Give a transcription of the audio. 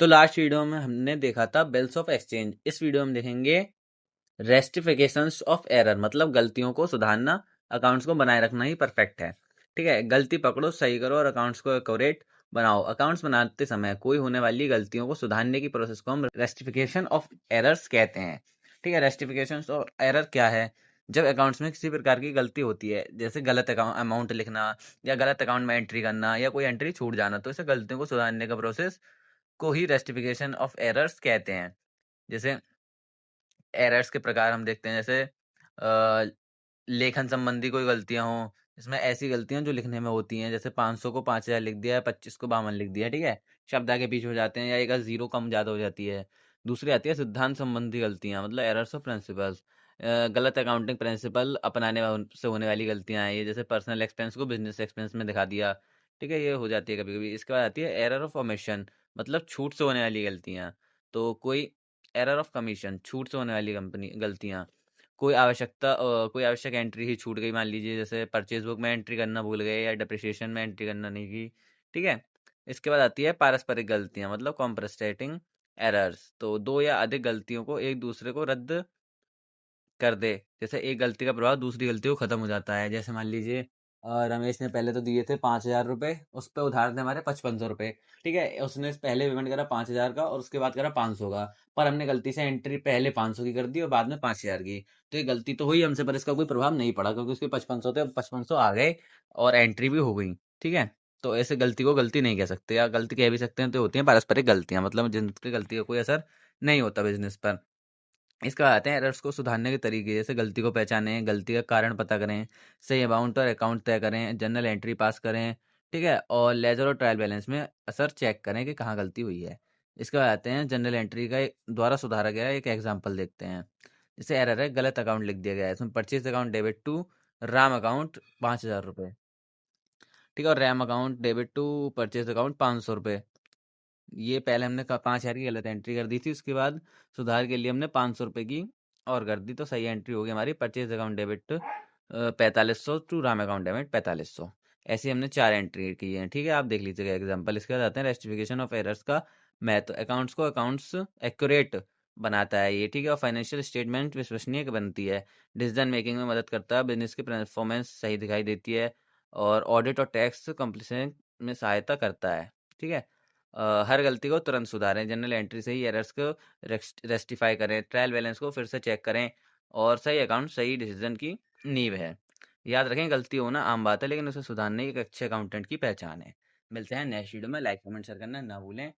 तो last video में हमने देखा था बिल्स ऑफ एक्सचेंज। इस वीडियो में देखेंगे रेस्टिफिकेशंस ऑफ एरर, मतलब गलतियों को सुधारना। अकाउंट्स को बनाए रखना ही परफेक्ट है। ठीक है, गलती पकड़ो, सही करो और अकाउंट्स को एक्यूरेट बनाओ। अकाउंट्स बनाते समय कोई होने वाली गलतियों को सुधारने की प्रोसेस को हम रेस्टिफिकेशन ऑफ एरर्स कहते हैं। ठीक है, रेस्टिफिकेशन ऑफ एरर क्या है? जब अकाउंट्स में किसी प्रकार की गलती होती है, जैसे गलत अमाउंट लिखना या गलत अकाउंट में एंट्री करना या कोई एंट्री छूट जाना, तो इसे गलतियों को सुधारने का प्रोसेस को ही रेस्टिफिकेशन ऑफ एरर्स कहते हैं। जैसे एरर्स के प्रकार हम देखते हैं, जैसे लेखन संबंधी कोई गलतियां हों। इसमें ऐसी गलतियां जो लिखने में होती हैं, जैसे 500 को 5000 लिख दिया है, 25 को 52 लिख दिया। ठीक है, शब्द आगे पीछे हो जाते हैं या एक जीरो कम ज़्यादा हो जाती है। दूसरी आती है सिद्धांत संबंधी गलतियां, मतलब एरर्स ऑफ प्रिंसिपल्स। गलत अकाउंटिंग प्रिंसिपल अपनाने से होने वाली गलतियां हैं ये, जैसे पर्सनल एक्सपेंस को बिजनेस एक्सपेंस में दिखा दिया। ठीक है, ये हो जाती है कभी कभी। इसके बाद आती है एरर ऑफ ओमिशन, मतलब छूट से होने वाली गलतियां। तो कोई एरर ऑफ कमीशन, छूट से होने वाली कंपनी गलतियां। कोई आवश्यक एंट्री ही छूट गई, मान लीजिए जैसे परचेज बुक में एंट्री करना भूल गए या डिप्रिसिएशन में एंट्री करना नहीं की। ठीक है, इसके बाद आती है पारस्परिक गलतियां, मतलब कॉम्परस्टेटिंग एरर्स। तो दो या अधिक गलतियों को एक दूसरे को रद्द कर दे, जैसे एक गलती का प्रभाव दूसरी गलती को खत्म हो जाता है। जैसे मान लीजिए रमेश ने पहले तो दिए थे 5,000 रुपये, उस पर उधार थे हमारे 5500 रुपये। ठीक है, उसने पहले पेमेंट करा 5,000 का और उसके बाद करा 500 का। पर हमने गलती से एंट्री पहले 500 की कर दी और बाद में 5,000 की। तो ये गलती तो हुई हमसे, पर इसका कोई प्रभाव नहीं पड़ा क्योंकि उसके 5500 थे, अब 5500 आ गए और एंट्री भी हो गई। ठीक है, तो ऐसे गलती को गलती नहीं कह सकते, या गलती कह भी सकते हैं तो होती हैं पारस्परिक गलतियां, मतलब जिनकी गलती का कोई असर नहीं होता बिजनेस पर। इसका आते हैं एरर्स को सुधारने के तरीके, जैसे गलती को पहचानें, गलती का कारण पता करें, सही अमाउंट और अकाउंट तय करें, जर्नल एंट्री पास करें। ठीक है, और लेजर और ट्रायल बैलेंस में असर चेक करें कि कहाँ गलती हुई है। इसके बाद आते हैं जनरल एंट्री का द्वारा सुधारा गया एक एग्जाम्पल देखते हैं। जैसे एरर है, गलत अकाउंट लिख दिया गया है, इसमें purchase account debit to Ram account 5,000 रुपये। ठीक है, और Ram account debit to purchase account 500 रुपये। ये पहले हमने 5,000 की गलत एंट्री कर दी थी, उसके बाद सुधार के लिए हमने 500 रुपये की और कर दी, तो सही एंट्री होगी हमारी purchase account debit 4500 to Ram account debit 4500। ऐसे हमने 4 एंट्री की हैं। ठीक है, आप देख लीजिएगा एग्जांपल। इसके बाद आते हैं रेस्टिफिकेशन ऑफ एरर्स का महत्व। अकाउंट्स को अकाउंट्स एक्यूरेट बनाता है ये। ठीक है, और फाइनेंशियल स्टेटमेंट विश्वसनीय बनती है, डिसीजन मेकिंग में मदद करता है, बिजनेस की परफॉर्मेंस सही दिखाई देती है, और ऑडिट और टैक्स कंप्लीशन में सहायता करता है। ठीक है, हर गलती को तुरंत सुधारें, जनरल एंट्री से ही एरर्स को रेक्टिफाई करें, ट्रायल बैलेंस को फिर से चेक करें, और सही अकाउंट सही डिसीजन की नींव है। याद रखें, गलती होना आम बात है, लेकिन उसे सुधारने एक अच्छे अकाउंटेंट की पहचान है। मिलते हैं नेक्स्ट वीडियो में। लाइक कमेंट शेयर करना ना भूलें।